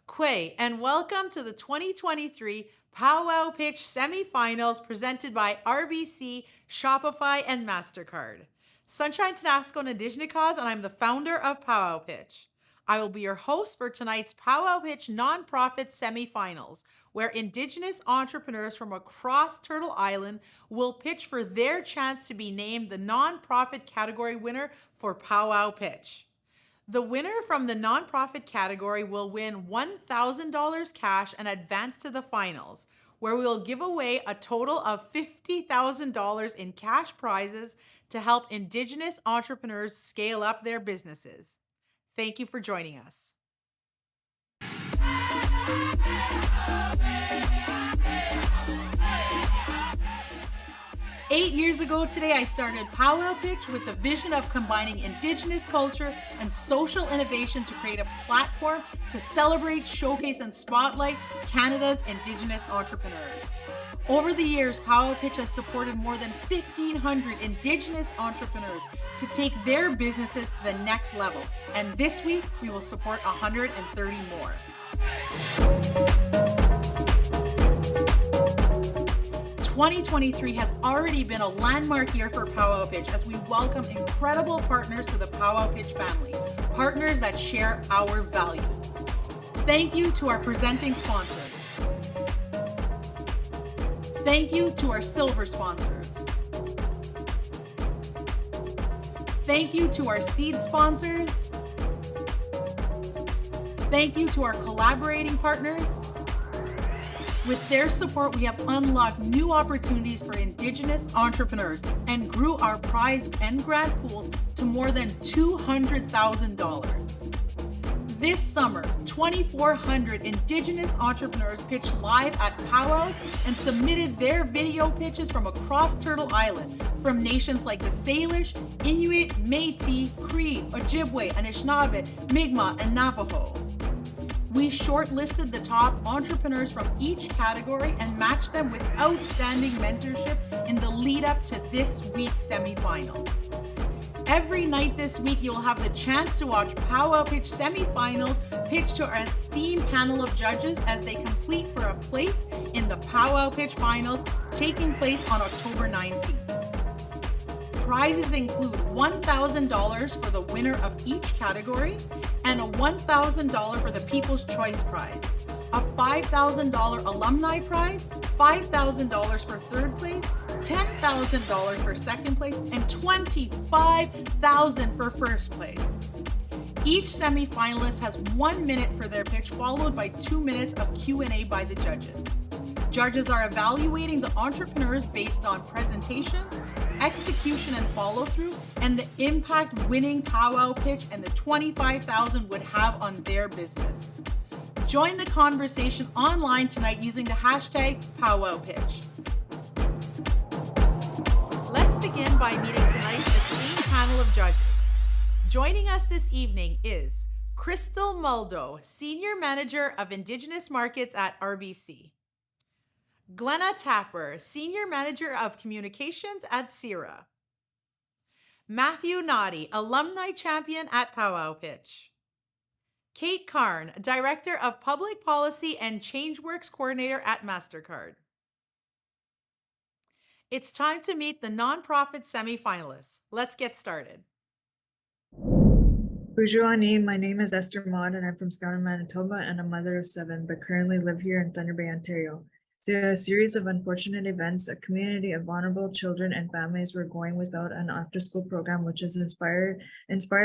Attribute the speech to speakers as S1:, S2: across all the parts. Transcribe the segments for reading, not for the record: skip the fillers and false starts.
S1: Quay, and welcome to the 2023 Powwow Pitch semifinals presented by RBC, Shopify, and MasterCard. Sunshine Tenasco and Indigenous, and I'm the founder of Powwow Pitch. I will be your host for tonight's Powwow Pitch nonprofit semifinals, where Indigenous entrepreneurs from across Turtle Island will pitch for their chance to be named the nonprofit category winner for Powwow Pitch. The winner from the nonprofit category will win $1,000 cash and advance to the finals, where we will give away a total of $50,000 in cash prizes to help Indigenous entrepreneurs scale up their businesses. Thank you for joining us. 8 years ago today, I started Powwow Pitch with the vision of combining Indigenous culture and social innovation to create a platform to celebrate, showcase, and spotlight Canada's Indigenous entrepreneurs. Over the years, Powwow Pitch has supported more than 1,500 Indigenous entrepreneurs to take their businesses to the next level. And this week, we will support 130 more. 2023 has already been a landmark year for Powwow Pitch as we welcome incredible partners to the Powwow Pitch family, partners that share our values. Thank you to our presenting sponsors. Thank you to our silver sponsors. Thank you to our seed sponsors. Thank you to our collaborating partners. With their support, we have unlocked new opportunities for Indigenous entrepreneurs and grew our prize and grant pools to more than $200,000. This summer, 2,400 Indigenous entrepreneurs pitched live at powwows and submitted their video pitches from across Turtle Island, from nations like the Salish, Inuit, Métis, Cree, Ojibwe, Anishinaabe, Mi'kmaq, and Navajo. We shortlisted the top entrepreneurs from each category and matched them with outstanding mentorship in the lead up to this week's semifinals. Every night this week, you will have the chance to watch Powwow Pitch semifinals pitch to our esteemed panel of judges as they compete for a place in the Powwow Pitch finals taking place on October 19th. Prizes include $1,000 for the winner of each category and a $1,000 for the People's Choice Prize, a $5,000 alumni prize, $5,000 for third place, $10,000 for second place, and $25,000 for first place. Each semi-finalist has 1 minute for their pitch, followed by 2 minutes of Q&A by the judges. Judges are evaluating the entrepreneurs based on presentation, execution and follow-through, and the impact winning powwow pitch and the $25,000 would have on their business. Join the conversation online tonight using the hashtag #PowwowPitch. Let's begin by meeting tonight's esteemed panel of judges. Joining us this evening is Crystal Muldo, Senior Manager of Indigenous Markets at RBC. Glenna Tapper, Senior Manager of Communications at CIRA. Matthew Noddy, Alumni Champion at Powwow Pitch. Kate Karn, Director of Public Policy and ChangeWorks Coordinator at MasterCard. It's time to meet the nonprofit semifinalists. Let's get started.
S2: Bonjour, Annie. My name is Esther Maud, and I'm from Scout, Manitoba, and a mother of 7, but currently live here in Thunder Bay, Ontario. Due to a series of unfortunate events, a community of vulnerable children and families were going without an after-school program, which has inspired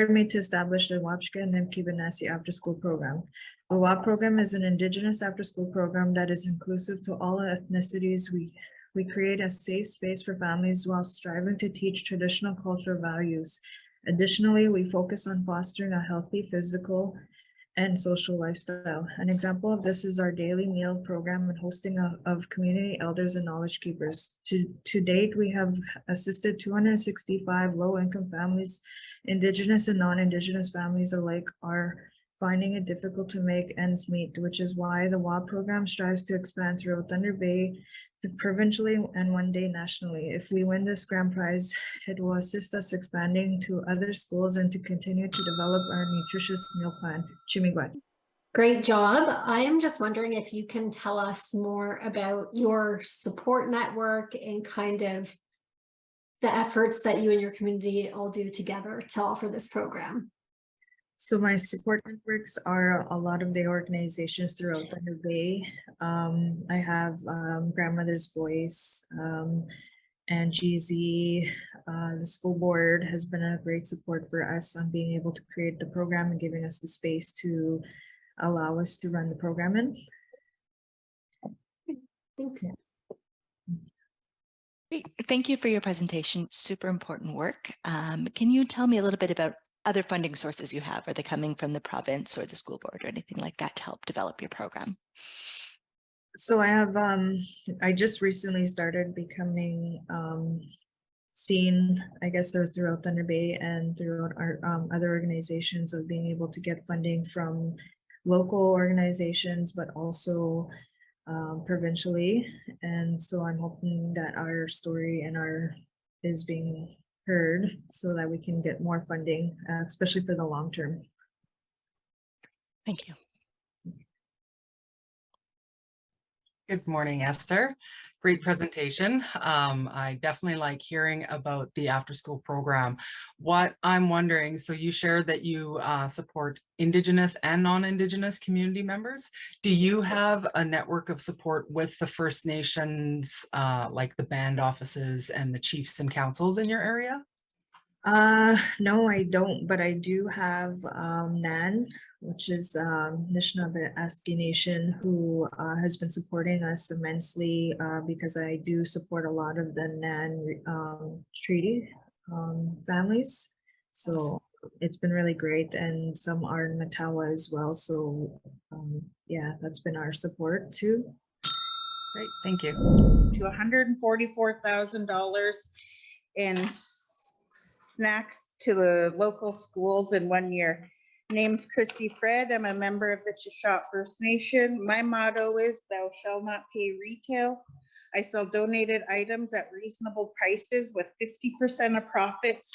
S2: me to establish the Wapshka and Nimkibanasi after-school program. The WAP program is an Indigenous after-school program that is inclusive to all ethnicities. We create a safe space for families while striving to teach traditional cultural values. Additionally, we focus on fostering a healthy physical and social lifestyle. An example of this is our daily meal program and hosting of community elders and knowledge keepers. To date, we have assisted 265 low-income families. Indigenous and non-Indigenous families alike are finding it difficult to make ends meet, which is why the WAP program strives to expand throughout Thunder Bay, provincially, and one day nationally. If we win this grand prize, it will assist us expanding to other schools and to continue to develop our nutritious meal plan. Chimigwat.
S3: Great job. I am just wondering if you can tell us more about your support network and kind of the efforts that you and your community all do together to offer this program.
S2: So my support networks are a lot of the organizations throughout Thunder Bay. I have Grandmother's Voice and GZ. The school board has been a great support for us on being able to create the program and giving us the space to allow us to run the program in.
S3: Thanks.
S2: Yeah.
S4: Great. Thank you for your presentation. Super important work. Can you tell me a little bit about other funding sources you have? Are they coming from the province or the school board or anything like that to help develop your program?
S2: So I have, I just recently started becoming seen, I guess, throughout Thunder Bay and throughout our other organizations of being able to get funding from local organizations, but also provincially. And so I'm hoping that our story and is being heard so that we can get more funding, especially for the long term.
S4: Thank you.
S5: Good morning, Esther. Great presentation. I definitely like hearing about the after-school program. What I'm wondering, so you shared that you support Indigenous and non-Indigenous community members. Do you have a network of support with the First Nations, like the band offices and the chiefs and councils in your area?
S2: No, I don't, but I do have NAN, which is Anishinaabe Nation, who has been supporting us immensely because I do support a lot of the NAN treaty families. So it's been really great, and some are in Matawa as well. So yeah, that's been our support too.
S5: Great, thank you.
S6: To $144,000 in snacks to the local schools in 1 year. Name's Chrissy Fred. I'm a member of the Shuswap First Nation. My motto is thou shalt not pay retail. I sell donated items at reasonable prices with 50% of profits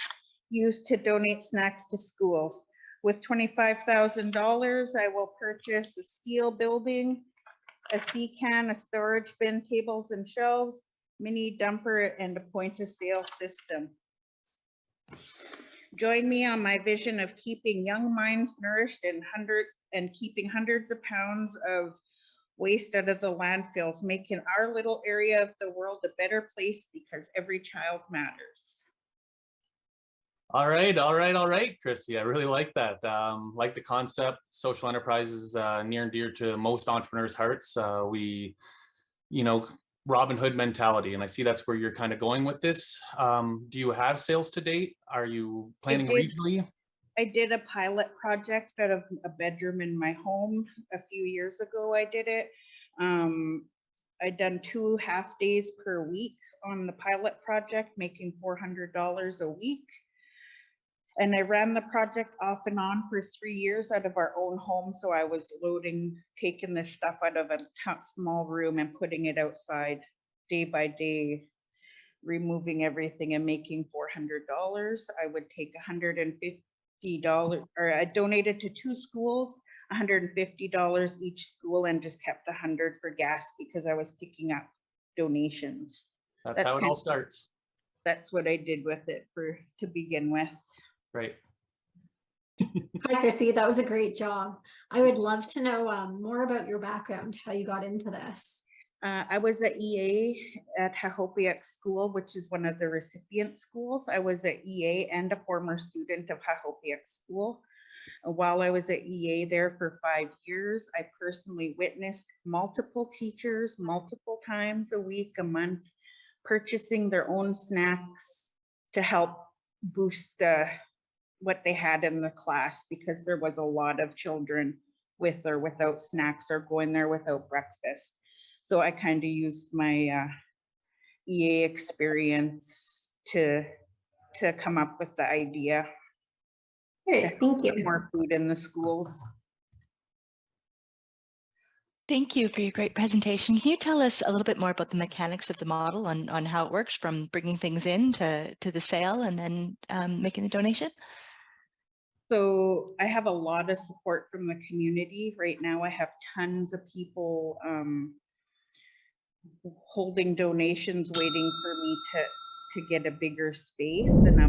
S6: used to donate snacks to schools. With $25,000, I will purchase a steel building, a sea can, a storage bin, tables and shelves, mini dumper, and a point of sale system. Join me on my vision of keeping young minds nourished and keeping hundreds of pounds of waste out of the landfills, making our little area of the world a better place because every child matters.
S7: All right, Chrissy. I really like that. Like the concept. Social enterprise is near and dear to most entrepreneurs' hearts. Robin Hood mentality, and I see that's where you're kind of going with this. Do you have sales to date? Are you planning regionally?
S6: I did a pilot project out of a bedroom in my home a few years ago. I did it. I'd done 2 half days per week on the pilot project, making $400 a week. And I ran the project off and on for 3 years out of our own home. So I was taking this stuff out of a small room and putting it outside day by day, removing everything and making $400. I would take $150, or I donated to 2 schools, $150 each school, and just kept $100 for gas because I was picking up donations.
S7: That's how it all starts.
S6: That's what I did with it to begin with.
S7: Right.
S3: Hi, Chrissy. That was a great job. I would love to know more about your background, how you got into this.
S6: I was at EA at Hahopiak School, which is one of the recipient schools. I was at EA and a former student of Hahopiak School. While I was at EA there for 5 years, I personally witnessed multiple teachers, multiple times a week, a month, purchasing their own snacks to help boost what they had in the class, because there was a lot of children with or without snacks or going there without breakfast. So I kind of used my EA experience to come up with the idea.
S3: Great, thank you.
S6: Get more food in the schools.
S4: Thank you for your great presentation. Can you tell us a little bit more about the mechanics of the model on how it works, from bringing things in to the sale and then making the donation?
S6: So I have a lot of support from the community. Right now, I have tons of people holding donations, waiting for me to get a bigger space. And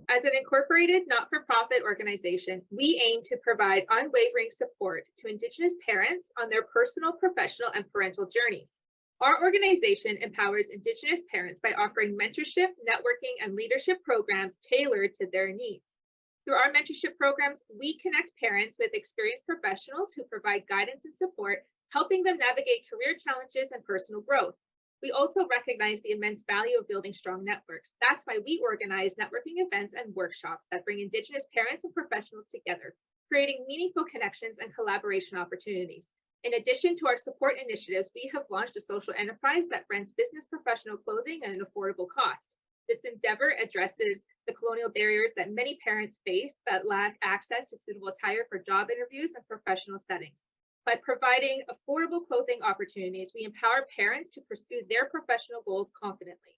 S8: As an incorporated not-for-profit organization, we aim to provide unwavering support to Indigenous parents on their personal, professional, and parental journeys. Our organization empowers Indigenous parents by offering mentorship, networking, and leadership programs tailored to their needs. Through our mentorship programs, we connect parents with experienced professionals who provide guidance and support, helping them navigate career challenges and personal growth. We also recognize the immense value of building strong networks. That's why we organize networking events and workshops that bring Indigenous parents and professionals together, creating meaningful connections and collaboration opportunities. In addition to our support initiatives, we have launched a social enterprise that rents business professional clothing at an affordable cost. This endeavor addresses the colonial barriers that many parents face that lack access to suitable attire for job interviews and professional settings. By providing affordable clothing opportunities, we empower parents to pursue their professional goals confidently.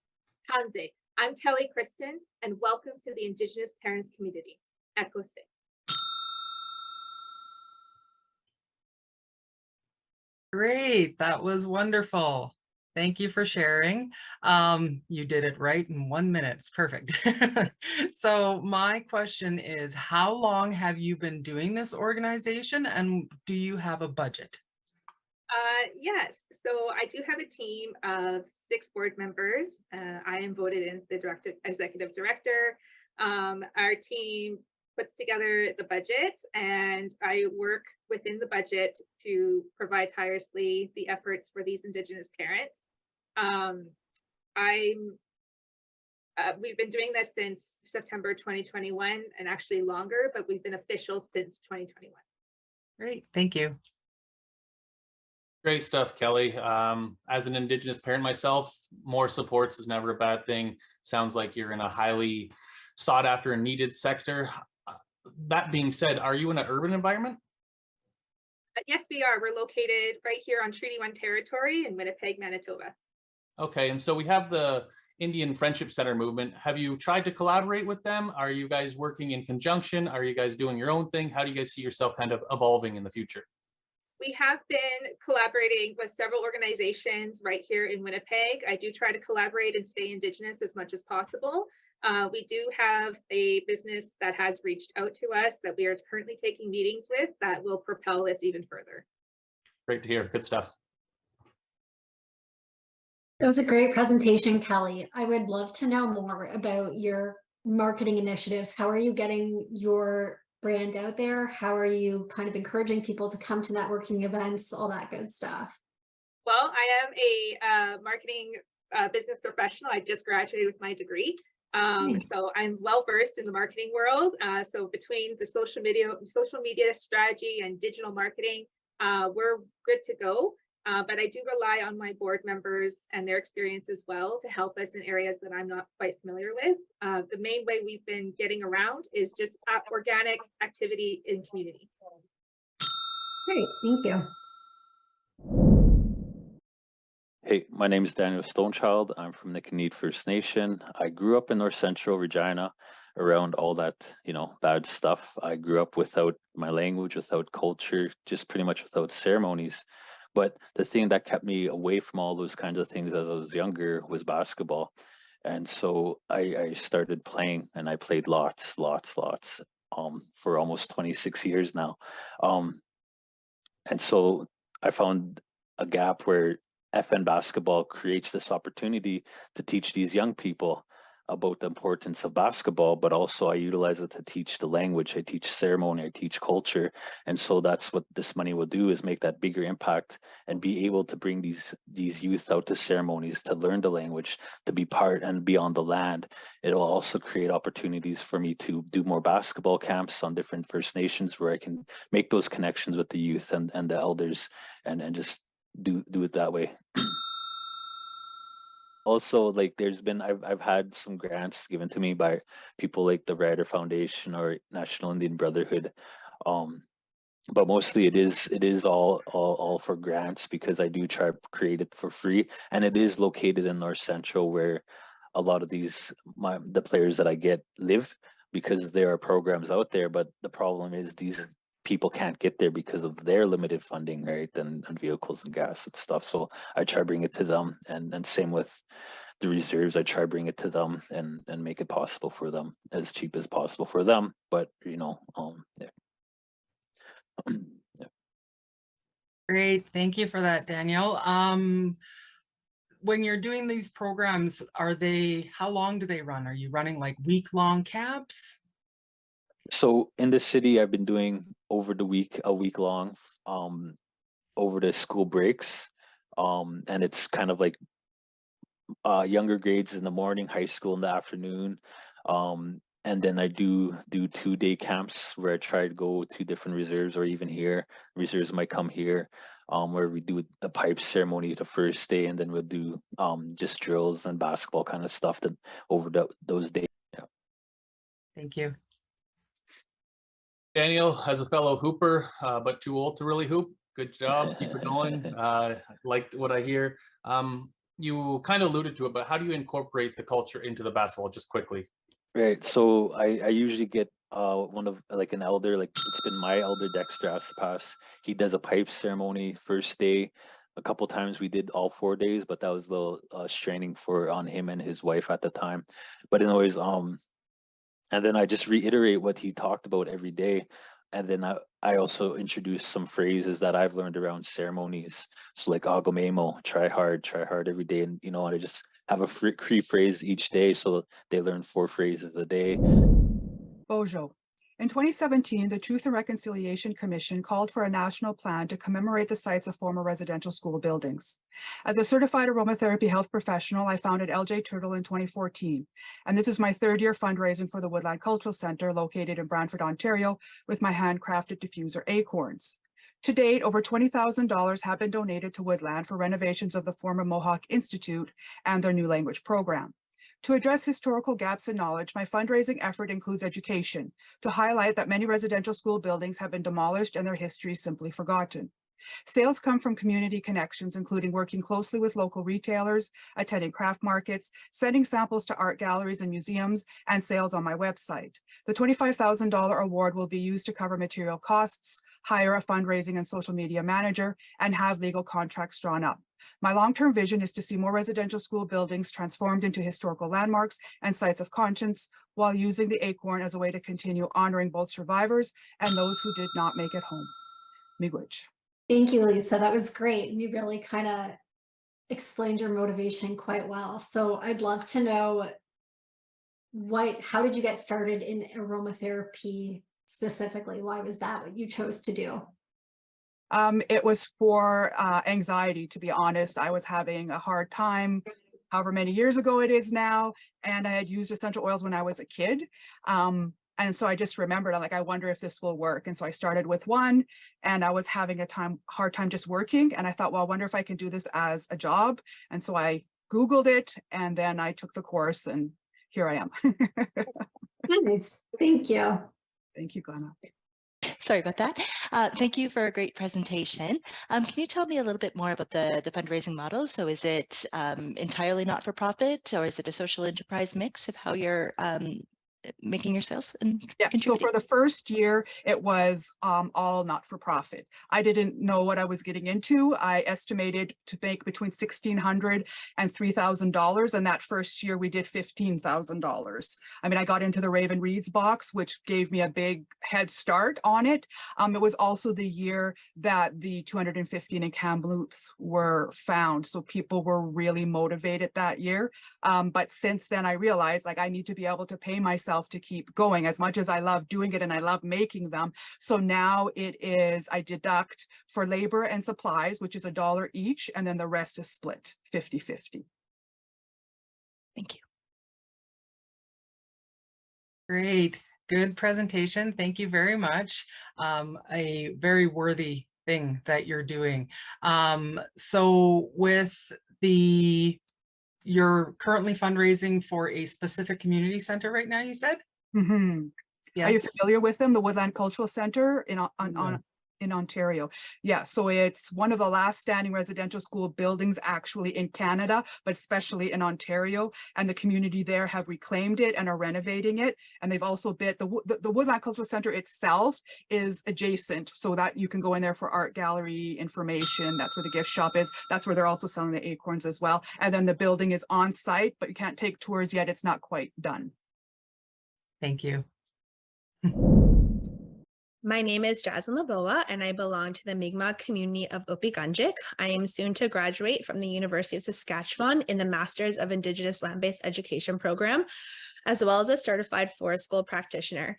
S8: Tanze, I'm Kelly Kristen, and welcome to the Indigenous Parents Community. Echo State.
S5: Great, that was wonderful. Thank you for sharing. You did it right in 1 minute. It's perfect. So my question is, how long have you been doing this organization, and do you have a budget?
S8: Yes, so I do have a team of 6 board members. I am voted as the executive director. Our team puts together the budget, and I work within the budget to provide tirelessly the efforts for these Indigenous parents. We've been doing this since September 2021, and actually longer, but we've been official since 2021.
S5: Great, thank you.
S7: Great stuff, Kelly. As an Indigenous parent myself, more supports is never a bad thing. Sounds like you're in a highly sought after and needed sector. That being said, are you in an urban environment?
S8: Yes, we are. We're located right here on Treaty 1 territory in Winnipeg, Manitoba.
S7: Okay, and so we have the Indian Friendship Center movement. Have you tried to collaborate with them? Are you guys working in conjunction? Are you guys doing your own thing? How do you guys see yourself kind of evolving in the future?
S8: We have been collaborating with several organizations right here in Winnipeg. I do try to collaborate and stay Indigenous as much as possible. We do have a business that has reached out to us that we are currently taking meetings with that will propel this even further.
S7: Great to hear. Good stuff.
S3: It was a great presentation, Kelly. I would love to know more about your marketing initiatives. How are you getting your brand out there? How are you kind of encouraging people to come to networking events, all that good stuff?
S8: Well, I am a marketing business professional. I just graduated with my degree.
S3: Nice.
S8: So I'm well versed in the marketing world. So between the social media strategy and digital marketing, we're good to go. But I do rely on my board members and their experience as well to help us in areas that I'm not quite familiar with. The main way we've been getting around is just organic activity in community.
S3: Great, thank you.
S9: Hey, my name is Daniel Stonechild. I'm from Nik'Cholena First Nation. I grew up in North Central Regina around all that, bad stuff. I grew up without my language, without culture, just pretty much without ceremonies. But the thing that kept me away from all those kinds of things as I was younger was basketball. And so I started playing, and I played lots, for almost 26 years now. And so I found a gap where FN basketball creates this opportunity to teach these young people about the importance of basketball, but also I utilize it to teach the language. I teach ceremony, I teach culture. And so that's what this money will do, is make that bigger impact and be able to bring these youth out to ceremonies, to learn the language, to be part and be on the land. It'll also create opportunities for me to do more basketball camps on different First Nations where I can make those connections with the youth and the elders and just do it that way. Also, like I've had some grants given to me by people like the Ryder Foundation or National Indian Brotherhood, but mostly it is all for grants, because I do try to create it for free, and it is located in North Central where a lot of the players that I get live. because there are programs out there, but the problem is these people can't get there because of their limited funding, right? And vehicles and gas and stuff. So I try to bring it to them, and same with the reserves. I try to bring it to them and make it possible for them, as cheap as possible for them. But yeah. Yeah.
S5: Great, thank you for that, Daniel. When you're doing these programs, how long do they run? Are you running like week-long camps?
S9: So in the city, I've been doing over the week, a week long, over the school breaks. And it's kind of like younger grades in the morning, high school in the afternoon. And then I do 2-day camps where I try to go to different reserves, or even here, reserves might come here, where we do the pipe ceremony the first day, and then we'll do just drills and basketball kind of stuff then over those days. Yeah.
S5: Thank you.
S7: Daniel, as a fellow hooper, but too old to really hoop, good job, keep it going. Liked what I hear. You kind of alluded to it, but how do you incorporate the culture into the basketball, just quickly?
S9: Right. So I usually get one of like an elder, like it's been my elder Dexter Aspas. He does a pipe ceremony first day. A couple times we did all 4 days, but that was a little straining on him and his wife at the time. But anyways, and then I just reiterate what he talked about every day. And then I also introduce some phrases that I've learned around ceremonies. So like agomemo, try hard every day. And I just have a free phrase each day, so they learn 4 phrases a day.
S10: Bojo. In 2017, the Truth and Reconciliation Commission called for a national plan to commemorate the sites of former residential school buildings. As a certified aromatherapy health professional, I founded LJ Turtle in 2014, and this is my 3rd year fundraising for the Woodland Cultural Centre located in Brantford, Ontario, with my handcrafted diffuser acorns. To date, over $20,000 have been donated to Woodland for renovations of the former Mohawk Institute and their new language program. To address historical gaps in knowledge, my fundraising effort includes education to highlight that many residential school buildings have been demolished and their history simply forgotten. Sales come from community connections, including working closely with local retailers, attending craft markets, sending samples to art galleries and museums, and sales on my website. The $25,000 award will be used to cover material costs, hire a fundraising and social media manager, and have legal contracts drawn up. My long-term vision is to see more residential school buildings transformed into historical landmarks and sites of conscience, while using the acorn as a way to continue honoring both survivors and those who did not make it home. Miigwech.
S3: Thank you, Lisa. That was great. You really kind of explained your motivation quite well. So I'd love to know how did you get started in aromatherapy specifically? Why was that what you chose to do?
S10: It was for anxiety, to be honest. I was having a hard time, however many years ago it is now, and I had used essential oils when I was a kid. And so I just remembered, I'm like, I wonder if this will work. And so I started with one, and I was having a hard time just working. And I thought, well, I wonder if I can do this as a job. And so I Googled it, and then I took the course, and here I am.
S3: Nice. Thank you.
S10: Thank you, Glenna.
S4: Sorry about that. Thank you for a great presentation. Can you tell me a little bit more about the fundraising model? So is it entirely not-for-profit, or is it a social enterprise mix of how you're making your sales and
S10: So for the first year, it was all not-for-profit. I didn't know what I was getting into. I estimated to make between $1,600 and $3,000, and that first year we did $15,000. I mean, I got into the Raven Reads box, which gave me a big head start on it. It was also the year that the 215 in Kamloops were found, so people were really motivated that year. But since then, I realized like I need to be able to pay myself to keep going, as much as I love doing it and I love making them. So now it is, I deduct for labor and supplies, which is $1 each, and then the rest is split 50-50.
S4: Thank you.
S5: Great, good presentation. Thank you very much. A very worthy thing that you're doing. So with you're currently fundraising for a specific community center right now, you said?
S10: Mm-hmm.
S5: Yes.
S10: Are you familiar with them? The Woodland Cultural Center in in Ontario. Yeah, so it's one of the last standing residential school buildings actually in Canada, but especially in Ontario. And the community there have reclaimed it and are renovating it. And they've also built the Woodland Cultural Center itself is adjacent, so that you can go in there for art gallery information. That's where the gift shop is. That's where they're also selling the acorns as well. And then the building is on site, but you can't take tours yet. It's not quite done.
S5: Thank you.
S11: My name is Jasmine LaBillios, and I belong to the Mi'kmaq community of Opigunjik. I am soon to graduate from the University of Saskatchewan in the Masters of Indigenous Land-Based Education program, as well as a certified forest school practitioner.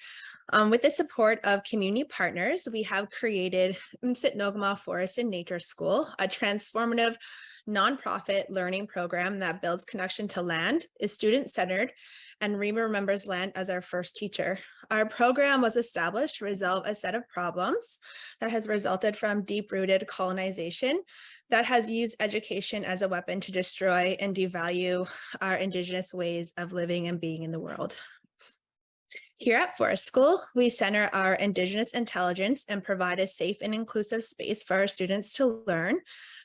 S11: With the support of community partners, we have created Msitnogma Forest and Nature School, a transformative nonprofit learning program that builds connection to land, is student-centered, and remembers land as our first teacher. Our program was established to resolve a set of problems that has resulted from deep-rooted colonization that has used education as a weapon to destroy and devalue our Indigenous ways of living and being in the world. Here at Forest School, we center our Indigenous intelligence and provide a safe and inclusive space for our students to learn,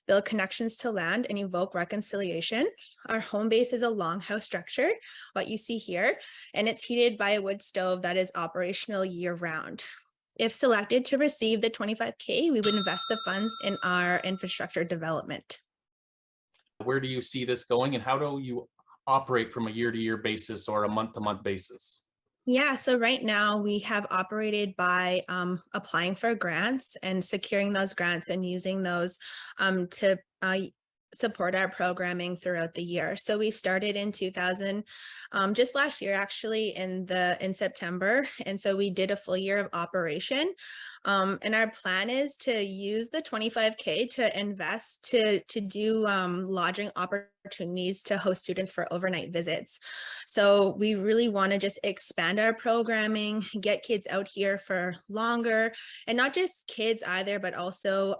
S11: build connections to land, and evoke reconciliation. Our home base is a longhouse structure, what you see here, and it's heated by a wood stove that is operational year-round. If selected to receive the 25K, we would invest the funds in our infrastructure development.
S7: Where do you see this going, and how do you operate from a year-to-year basis or a month-to-month basis?
S11: Yeah, so right now we have operated by applying for grants and securing those grants and using those to support our programming throughout the year. So we started in just last year, actually, in September. And so we did a full year of operation. And our plan is to use the 25K to invest to do lodging opportunities to host students for overnight visits. So we really want to just expand our programming, get kids out here for longer, and not just kids either, but also,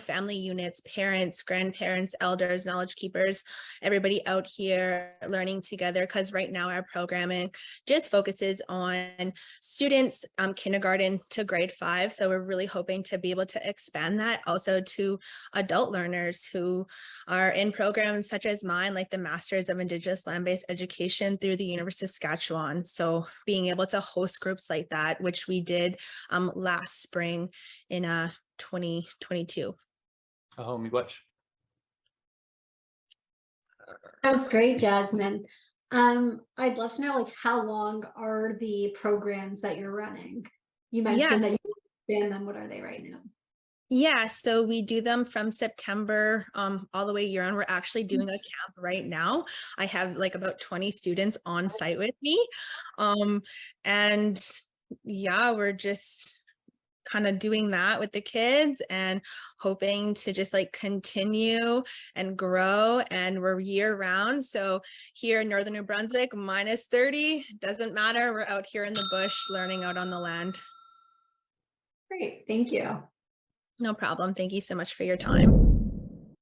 S11: family units, parents, grandparents, elders, knowledge keepers, everybody out here learning together. Because right now our programming just focuses on students kindergarten to grade 5. So we're really hoping to be able to expand that also to adult learners who are in programs such as mine, like the Masters of Indigenous Land-Based Education through the University of Saskatchewan. So being able to host groups like that, which we did last spring in 2022.
S7: Oh, McQuaig.
S3: That was great, Jasmine. I'd love to know, like, how long are the programs that you're running? You mentioned that you expand them. What are they right now?
S11: Yeah, so we do them from September all the way year on. We're actually doing a camp right now. I have like about 20 students on site with me. And yeah, we're just kind of doing that with the kids and hoping to just like continue and grow, and we're year round. So here in Northern New Brunswick, -30, doesn't matter. We're out here in the bush learning out on the land.
S3: Great, thank you.
S11: No problem. Thank you so much for your time.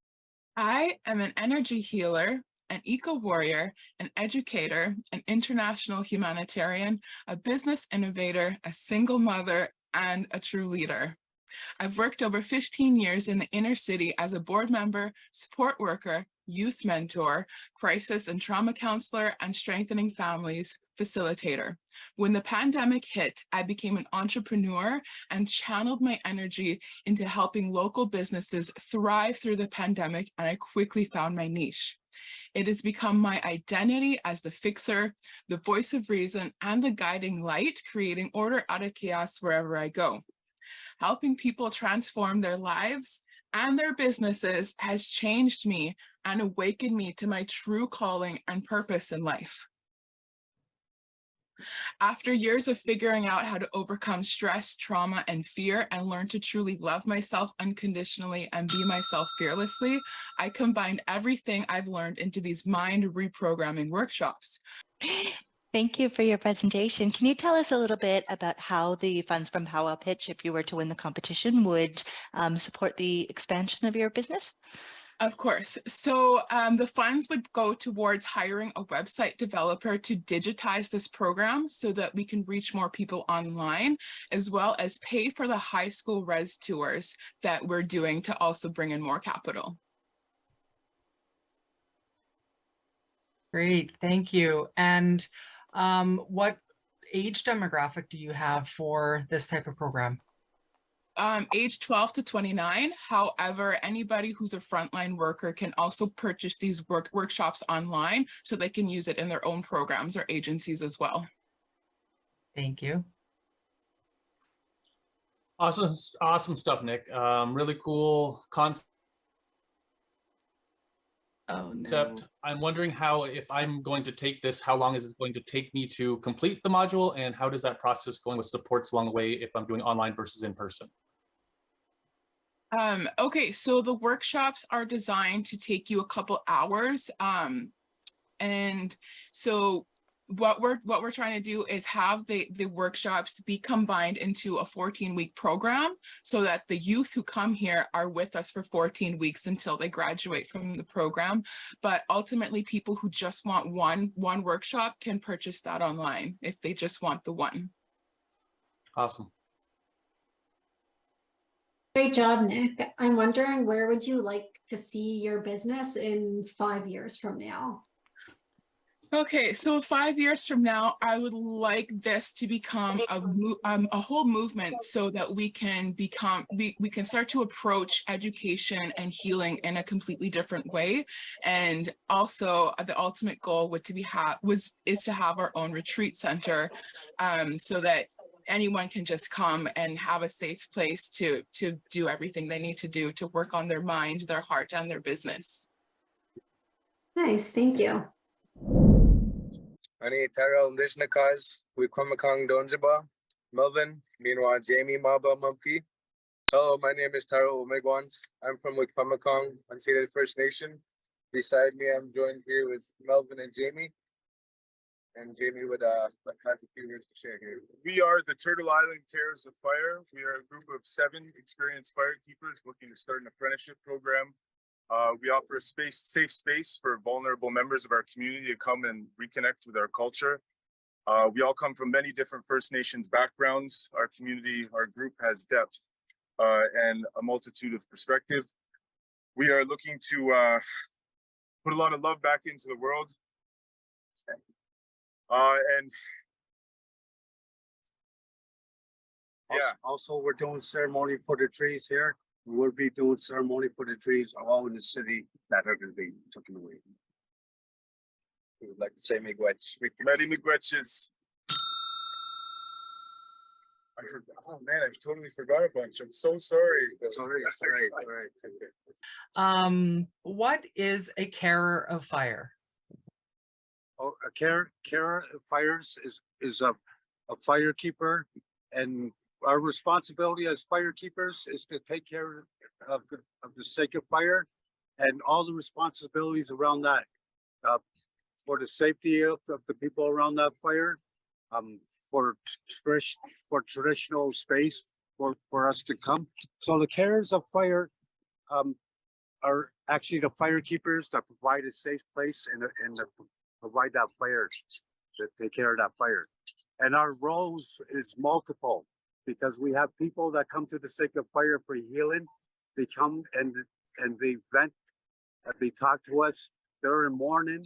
S12: I am an energy healer, an eco-warrior, an educator, an international humanitarian, a business innovator, a single mother, and a true leader. I've worked over 15 years in the inner city as a board member, support worker, youth mentor, crisis and trauma counselor, and strengthening families facilitator. When the pandemic hit, I became an entrepreneur and channeled my energy into helping local businesses thrive through the pandemic, and I quickly found my niche. It has become my identity as the fixer, the voice of reason, and the guiding light, creating order out of chaos wherever I go. Helping people transform their lives and their businesses has changed me and awakened me to my true calling and purpose in life. After years of figuring out how to overcome stress, trauma, and fear, and learn to truly love myself unconditionally and be myself fearlessly, I combined everything I've learned into these mind reprogramming workshops.
S4: Thank you for your presentation. Can you tell us a little bit about how the funds from Powwow Pitch, if you were to win the competition, would support the expansion of your business?
S12: Of course. So the funds would go towards hiring a website developer to digitize this program so that we can reach more people online, as well as pay for the high school res tours that we're doing to also bring in more capital.
S5: Great, thank you. And what age demographic do you have for this type of program?
S12: Age 12 to 29. However, anybody who's a frontline worker can also purchase these workshops online so they can use it in their own programs or agencies as well.
S5: Thank you.
S7: Awesome stuff, Nick. Really cool concept.
S5: Oh, no.
S7: I'm wondering how, if I'm going to take this, how long is it going to take me to complete the module, and how does that process going with supports along the way if I'm doing online versus in person?
S12: Okay, so the workshops are designed to take you a couple hours. And so what we're trying to do is have the workshops be combined into a 14-week program so that the youth who come here are with us for 14 weeks until they graduate from the program. But ultimately, people who just want one workshop can purchase that online if they just want the one.
S7: Awesome.
S3: Great job, Nick. I'm wondering, where would you like to see your business in 5 years from now?
S12: Okay, so 5 years from now, I would like this to become a whole movement so that we can start to approach education and healing in a completely different way. And also the ultimate goal is to have our own retreat center, so that anyone can just come and have a safe place to do everything they need to do to work on their mind, their heart, and their business.
S3: Nice, thank you.
S13: Ani Taro Lishnakas, Wikwamakong Donjaba, Melvin, meanwhile Jamie Maba Mumpi. Hello, my name is Taro Omegwans. I'm from Wikwamakong, unceded First Nation. Beside me, I'm joined here with Melvin and Jamie. And Jamie would has a few words to share here.
S14: We are the Turtle Island Cares of Fire. We are a group of 7 experienced firekeepers looking to start an apprenticeship program. We offer a safe space for vulnerable members of our community to come and reconnect with our culture. We all come from many different First Nations backgrounds. Our community, our group has depth and a multitude of perspective. We are looking to put a lot of love back into the world. And yeah,
S15: also we're doing ceremony for the trees here. We'll be doing ceremony for the trees all in the city that are going to be taken away.
S13: We would like to say Miigwech.
S14: Many Miigweches. I forgot. Oh man, I totally forgot a bunch. I'm so sorry.
S15: That's all right. All right.
S5: What is a carer of fire?
S15: Oh, a carer of fires is a firekeeper, and our responsibility as firekeepers is to take care of the sacred fire and all the responsibilities around that, for the safety of the people around that fire, for traditional space for us to come. So the carers of fire are actually the firekeepers that provide a safe place and provide that fire, to take care of that fire. And our roles is multiple, because we have people that come to the sacred fire for healing. They come and they vent, they talk to us, they're in mourning.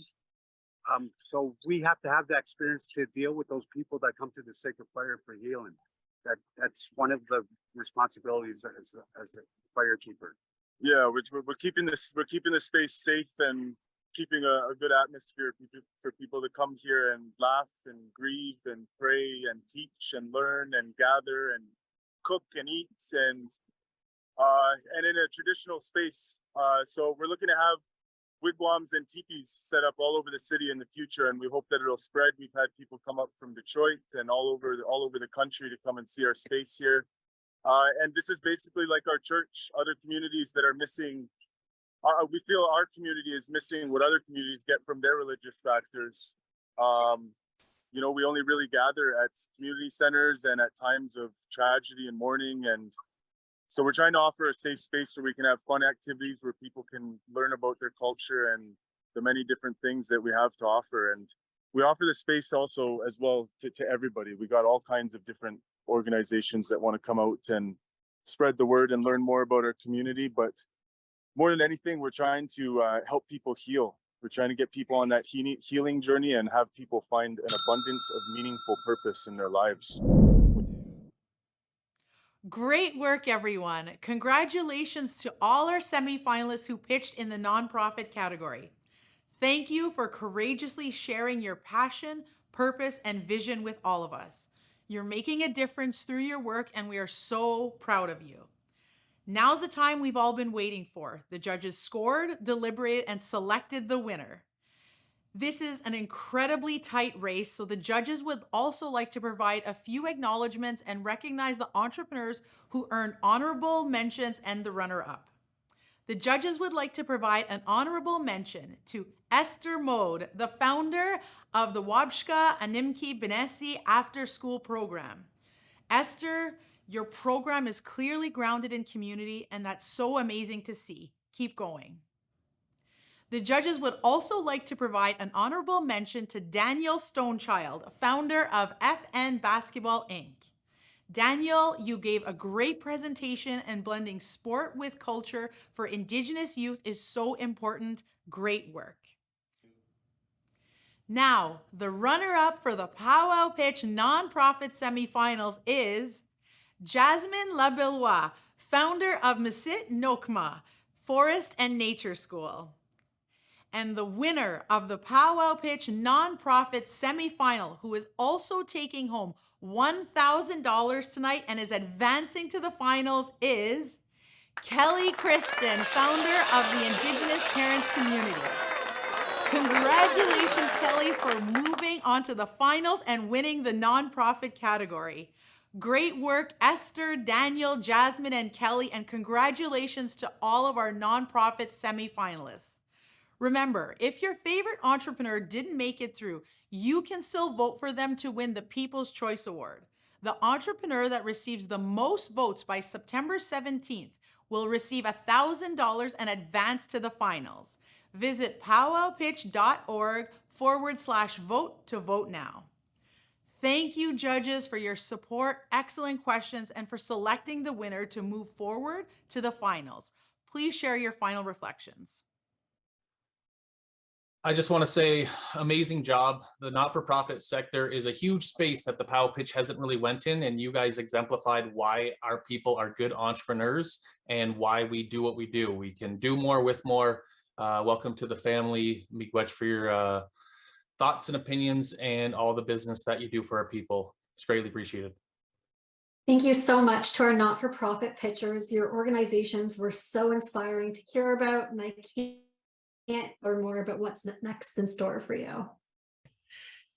S15: So we have to have that experience to deal with those people that come to the sacred fire for healing. That's one of the responsibilities as a firekeeper.
S14: Yeah, we're keeping the space safe and keeping a good atmosphere for people to come here and laugh and grieve and pray and teach and learn and gather and cook and eat and in a traditional space. So we're looking to have wigwams and teepees set up all over the city in the future, and we hope that it'll spread. We've had people come up from Detroit and all over the country to come and see our space here. And this is basically like our church. Other communities that are missing, we feel our community is missing what other communities get from their religious factors. You know, we only really gather at community centers and at times of tragedy and mourning, and So we're trying to offer a safe space where we can have fun activities where people can learn about their culture and the many different things that we have to offer. And we offer the space also as well to everybody. We got all kinds of different organizations that want to come out and spread the word and learn more about our community. But more than anything, we're trying to help people heal. We're trying to get people on that healing journey and have people find an abundance of meaningful purpose in their lives.
S1: Great work, everyone. Congratulations to all our semifinalists who pitched in the nonprofit category. Thank you for courageously sharing your passion, purpose, and vision with all of us. You're making a difference through your work, and we are so proud of you. Now's the time we've all been waiting for. The judges scored, deliberated, and selected the winner. This is an incredibly tight race, so the judges would also like to provide a few acknowledgements and recognize the entrepreneurs who earned honorable mentions and the runner-up. The judges would like to provide an honorable mention to Esther Maud, the founder of the Wabshka Animki Benesi After School Program. Esther, your program is clearly grounded in community, and that's so amazing to see. Keep going. The judges would also like to provide an honorable mention to Daniel Stonechild, founder of FN Basketball Inc. Daniel, you gave a great presentation, and blending sport with culture for Indigenous youth is so important. Great work. Now, the runner-up for the Powwow Pitch nonprofit semifinals is Jasmine LaBillios, founder of Misit Nokma Forest and Nature School. And the winner of the Powwow Pitch nonprofit semifinal, who is also taking home $1,000 tonight and is advancing to the finals, is Kristen, founder of the Indigenous Parents Community. Congratulations, Kelly, for moving on to the finals and winning the nonprofit category. Great work, Esther, Daniel, Jasmine, and Kelly, and congratulations to all of our nonprofit semifinalists. Remember, if your favorite entrepreneur didn't make it through, you can still vote for them to win the People's Choice Award. The entrepreneur that receives the most votes by September 17th will receive $1,000 and advance to the finals. Visit powwowpitch.org/vote to vote now. Thank you, judges, for your support, excellent questions, and for selecting the winner to move forward to the finals. Please share your final reflections.
S7: I just want to say, amazing job. The not-for-profit sector is a huge space that the Powwow Pitch hasn't really went in, and you guys exemplified why our people are good entrepreneurs and why we do what we do. We can do more with more. Welcome to the family. McQuaig, for your thoughts and opinions and all the business that you do for our people. It's greatly appreciated.
S3: Thank you so much to our not-for-profit pitchers. Your organizations were so inspiring to hear about, and I can't learn more about what's next in store for you.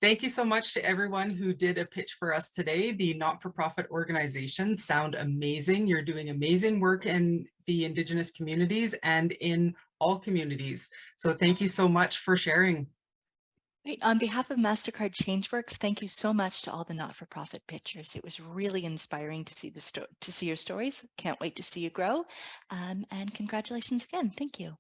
S5: Thank you so much to everyone who did a pitch for us today. The not-for-profit organizations sound amazing. You're doing amazing work in the Indigenous communities and in all communities. So thank you so much for sharing.
S4: Great. On behalf of MasterCard ChangeWorks, thank you so much to all the not-for-profit pitchers. It was really inspiring to see your stories. Can't wait to see you grow. And congratulations again. Thank you.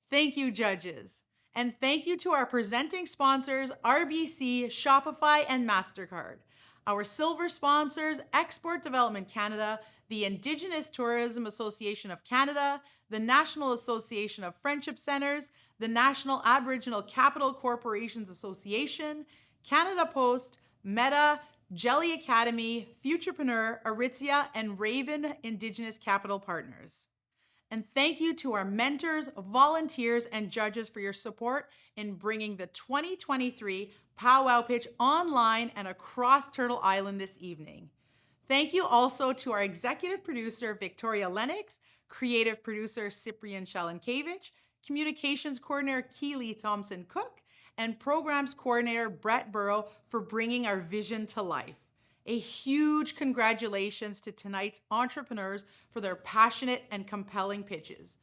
S1: Thank you, judges. And thank you to our presenting sponsors, RBC, Shopify, and MasterCard. Our silver sponsors, Export Development Canada, the Indigenous Tourism Association of Canada, the National Association of Friendship Centres, the National Aboriginal Capital Corporations Association, Canada Post, Meta, Jelly Academy, Futurepreneur, Aritzia, and Raven Indigenous Capital Partners. And thank you to our mentors, volunteers, and judges for your support in bringing the 2023 Powwow Pitch online and across Turtle Island this evening. Thank you also to our executive producer, Victoria Lennox, creative producer, Cyprian Shalankevich, communications coordinator, Keely Thompson-Cook, and programs coordinator, Brett Burrow, for bringing our vision to life. A huge congratulations to tonight's entrepreneurs for their passionate and compelling pitches.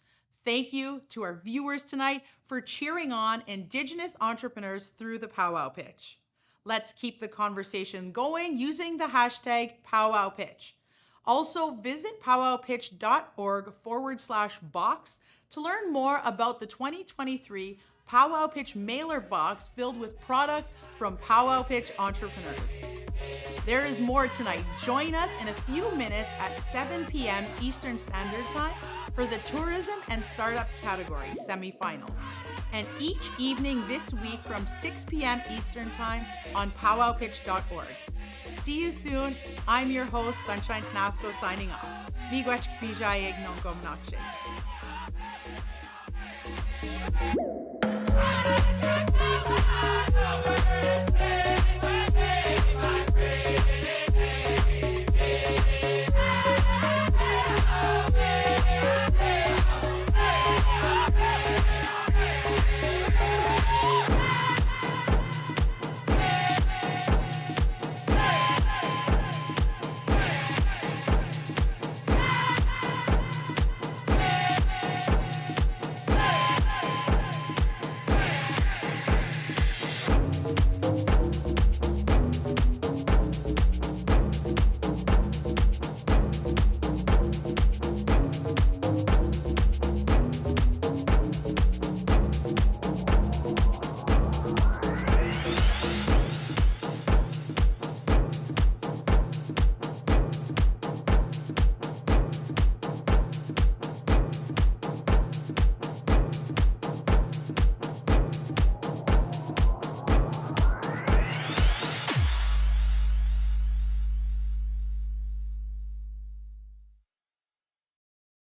S1: Thank you to our viewers tonight for cheering on Indigenous entrepreneurs through the Powwow Pitch. Let's keep the conversation going using the hashtag Powwow Pitch. Also, visit powwowpitch.org/box to learn more about the 2023 Powwow Pitch mailer box filled with products from Powwow Pitch entrepreneurs. There is more tonight. Join us in a few minutes at 7 p.m. Eastern Standard Time for the Tourism and Startup category semifinals, and each evening this week from 6 p.m. Eastern Time on powwowpitch.org. See you soon. I'm your host, Sunshine Tenasco, signing off. Miigwech kpijayeg nongom nakshik.